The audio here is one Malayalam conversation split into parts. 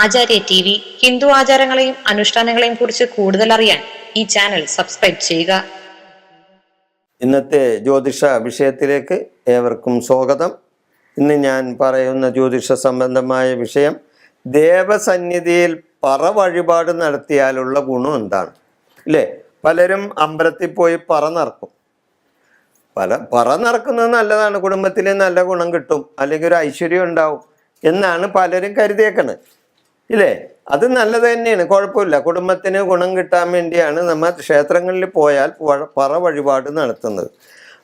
ആചാര്യ TV ഹിന്ദു ആചാരങ്ങളെയും അനുഷ്ഠാനങ്ങളെയും കുറിച്ച് കൂടുതൽ അറിയാൻ ഈ ചാനൽ സബ്സ്ക്രൈബ് ചെയ്യുക. ഇന്നത്തെ ജ്യോതിഷ വിഷയത്തിലേക്ക് ഏവർക്കും സ്വാഗതം. ഇന്ന് ഞാൻ പറയുന്ന ജ്യോതിഷ സംബന്ധമായ വിഷയം ദേവസന്നിധിയിൽ പറ വഴിപാട് നടത്തിയാലുള്ള ഗുണം എന്താണ്. അല്ലേ, പലരും അമ്പലത്തിൽ പോയി പറ നടക്കും. പറ നടക്കുന്നത് നല്ലതാണ്, കുടുംബത്തിൽ നല്ല ഗുണം കിട്ടും, അല്ലെങ്കിൽ ഒരു ഐശ്വര്യം ഉണ്ടാവും എന്നാണ് പലരും കരുതിയേക്കണത്. ഇല്ലേ, അത് നല്ലത് തന്നെയാണ്, കുഴപ്പമില്ല. കുടുംബത്തിന് ഗുണം കിട്ടാൻ വേണ്ടിയാണ് നമ്മൾ ക്ഷേത്രങ്ങളിൽ പോയാൽ പറ വഴിപാട് നടത്തുന്നത്.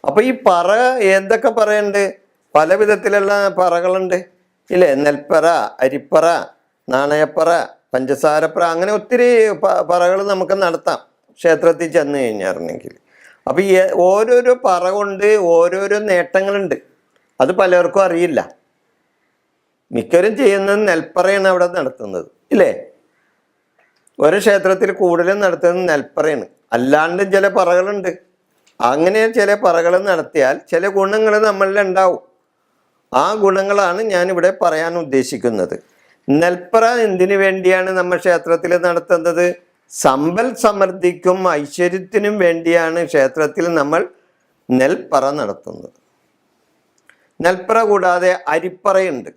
അപ്പോൾ ഈ പറ എന്തൊക്കെ പറയുന്നുണ്ട്, പല വിധത്തിലുള്ള പറകളുണ്ട്. ഇല്ലേ, നെൽപ്പറ, അരിപ്പറ, നാണയപ്പറ, പഞ്ചസാരപ്പറ, അങ്ങനെ ഒത്തിരി പറകൾ നമുക്ക് നടത്താം ക്ഷേത്രത്തിൽ ചെന്ന് കഴിഞ്ഞായിരുന്നെങ്കിൽ. അപ്പോൾ ഈ ഓരോരോ പറ കൊണ്ട് ഓരോരോ നേട്ടങ്ങളുണ്ട്, അത് പലർക്കും അറിയില്ല. മിക്കവരും ചെയ്യുന്നത് നെൽപ്പറയാണ് അവിടെ നടത്തുന്നത്. ഇല്ലേ, ഒരു ക്ഷേത്രത്തിൽ കൂടുതലും നടത്തുന്നത് നെൽപ്പറയാണ്. അല്ലാണ്ട് ചില പറകളുണ്ട്. അങ്ങനെ ചില പറകൾ നടത്തിയാൽ ചില ഗുണങ്ങൾ നമ്മളിൽ ഉണ്ടാവും. ആ ഗുണങ്ങളാണ് ഞാനിവിടെ പറയാൻ ഉദ്ദേശിക്കുന്നത്. നെൽപ്പറ എന്തിനു വേണ്ടിയാണ് നമ്മൾ ക്ഷേത്രത്തിൽ നടത്തുന്നത്? സമ്പൽ സമൃദ്ധിക്കും ഐശ്വര്യത്തിനും വേണ്ടിയാണ് ക്ഷേത്രത്തിൽ നമ്മൾ നെൽപ്പറ നടത്തുന്നത്. നെൽപ്പറ കൂടാതെ അരിപ്പറയുണ്ട്.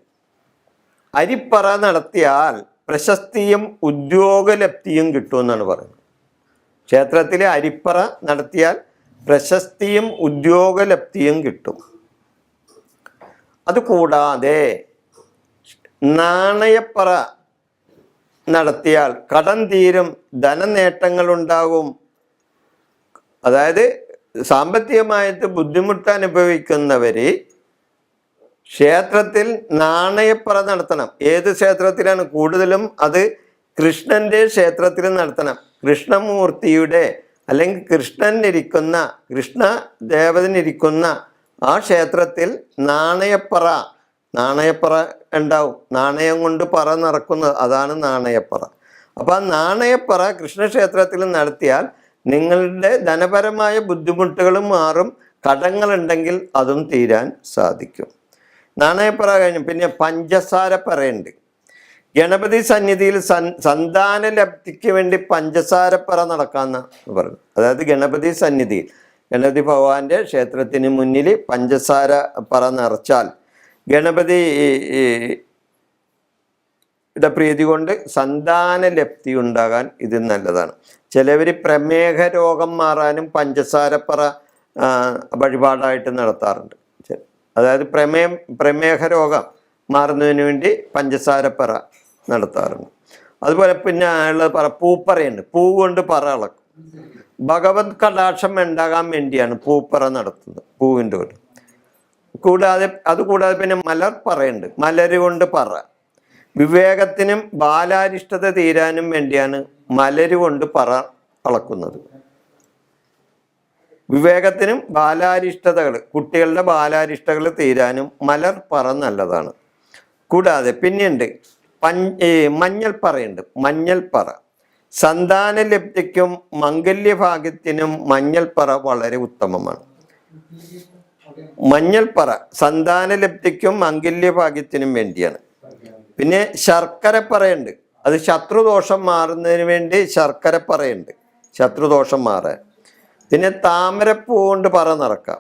അരിപ്പറ നടത്തിയാൽ പ്രശസ്തിയും ഉദ്യോഗലബ്ധിയും കിട്ടുമെന്നാണ് പറയുന്നത്. ക്ഷേത്രത്തിലെ അരിപ്പറ നടത്തിയാൽ പ്രശസ്തിയും ഉദ്യോഗലബ്ധിയും കിട്ടും. അതുകൂടാതെ നാണയപ്പറ നടത്തിയാൽ കടം തീരും, ധനനേട്ടങ്ങളുണ്ടാകും. അതായത് സാമ്പത്തികമായിട്ട് ബുദ്ധിമുട്ട് അനുഭവിക്കുന്നവര് ക്ഷേത്രത്തിൽ നാണയപ്പറ നടത്തണം. ഏത് ക്ഷേത്രത്തിലാണ് കൂടുതലും? അത് കൃഷ്ണൻ്റെ ക്ഷേത്രത്തിൽ നടത്തണം. കൃഷ്ണമൂർത്തിയുടെ അല്ലെങ്കിൽ കൃഷ്ണ ദേവതനിരിക്കുന്ന ആ ക്ഷേത്രത്തിൽ നാണയപ്പറ ഉണ്ടാവും. നാണയം കൊണ്ട് പറ നടക്കുന്നത്, അതാണ് നാണയപ്പറ. അപ്പോൾ ആ നാണയപ്പറ കൃഷ്ണക്ഷേത്രത്തിൽ നടത്തിയാൽ നിങ്ങളുടെ ധനപരമായ ബുദ്ധിമുട്ടുകളും മാറും, കടങ്ങളുണ്ടെങ്കിൽ അതും തീരാൻ സാധിക്കും. നാണയപ്പറ കഴിഞ്ഞു പിന്നെ പഞ്ചസാരപ്പറയുണ്ട്. ഗണപതി സന്നിധിയിൽ സന്താന ലബ്ധിക്ക് വേണ്ടി പഞ്ചസാരപ്പറ നടക്കാമെന്ന് പറഞ്ഞു. അതായത് ഗണപതി സന്നിധിയിൽ, ഗണപതി ഭഗവാന്റെ ക്ഷേത്രത്തിന് മുന്നിൽ പഞ്ചസാര പറ നിറച്ചാൽ ഗണപതിയുടെ പ്രീതി കൊണ്ട് സന്താന ലബ്ധി ഉണ്ടാകാൻ ഇത് നല്ലതാണ്. ചിലവർ പ്രമേഹ രോഗം മാറാനും പഞ്ചസാരപ്പറ വഴിപാടായിട്ട് നടത്താറുണ്ട്. അതായത് പ്രമേഹ രോഗം മാറുന്നതിന് വേണ്ടി പഞ്ചസാരപ്പറ നടത്താറുണ്ട്. അതുപോലെ പിന്നെ ഉള്ള പറ പൂപ്പറയുണ്ട്. പൂ കൊണ്ട് പറ അളക്കും. ഭഗവത് കടാക്ഷം ഉണ്ടാകാൻ വേണ്ടിയാണ് പൂപ്പറ നടത്തുന്നത്, പൂവിൻ്റെ കൊണ്ട്. അതുകൂടാതെ പിന്നെ മലർപ്പറയുണ്ട്. മലര് കൊണ്ട് പറ. വിവേകത്തിനും ബാലാരിഷ്ടത തീരാനും വേണ്ടിയാണ് മലര് കൊണ്ട് പറ അളക്കുന്നത്. വിവേകത്തിനും ബാലാരിഷ്ടതകൾ, കുട്ടികളുടെ ബാലാരിഷ്ടകൾ തീരാനും മലർപ്പറ നല്ലതാണ്. കൂടാതെ പിന്നെയുണ്ട് മഞ്ഞൾപ്പറയുണ്ട്. മഞ്ഞൾപ്പറ സന്താന ലബ്ധിക്കും മംഗല്യഭാഗ്യത്തിനും മഞ്ഞൾപ്പറ വളരെ ഉത്തമമാണ്. മഞ്ഞൾപ്പറ സന്താന ലബ്ധിക്കും മംഗല്യഭാഗ്യത്തിനും വേണ്ടിയാണ്. പിന്നെ ശർക്കരപ്പറയുണ്ട്. അത് ശത്രുദോഷം മാറുന്നതിന് വേണ്ടി ശർക്കരപ്പറയുണ്ട്, ശത്രുദോഷം മാറാൻ. പിന്നെ താമരപ്പൂ കൊണ്ട് പറ നിറക്കാം.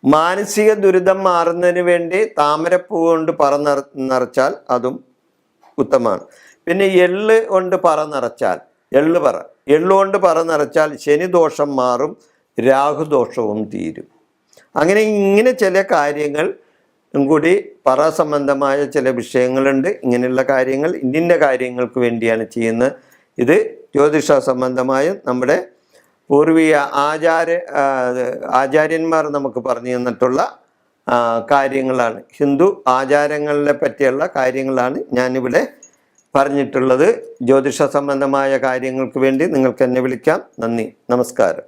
മാനസിക ദുരിതം മാറുന്നതിന് വേണ്ടി താമരപ്പൂ കൊണ്ട് പറ നിറച്ചാൽ അതും ഉത്തമമാണ്. പിന്നെ എള്ള് കൊണ്ട് പറ നിറച്ചാൽ, എള്ളുകൊണ്ട് പറ നിറച്ചാൽ ശനിദോഷം മാറും, രാഹുദോഷവും തീരും. ഇങ്ങനെ ചില കാര്യങ്ങൾ കൂടി പറ സംബന്ധമായ ചില വിഷയങ്ങളുണ്ട്. ഇങ്ങനെയുള്ള കാര്യങ്ങൾ ഇന്നിൻ്റെ കാര്യങ്ങൾക്ക് വേണ്ടിയാണ് ചെയ്യുന്നത്. ഇത് ജ്യോതിഷ സംബന്ധമായും നമ്മുടെ പൂർവീയ ആചാര്യന്മാർ നമുക്ക് പറഞ്ഞു തന്നിട്ടുള്ള കാര്യങ്ങളാണ്. ഹിന്ദു ആചാരങ്ങളെ പറ്റിയുള്ള കാര്യങ്ങളാണ് ഞാനിവിടെ പറഞ്ഞിട്ടുള്ളത്. ജ്യോതിഷ സംബന്ധമായ കാര്യങ്ങൾക്ക് വേണ്ടി നിങ്ങൾക്ക് എന്നെ വിളിക്കാം. നന്ദി, നമസ്കാരം.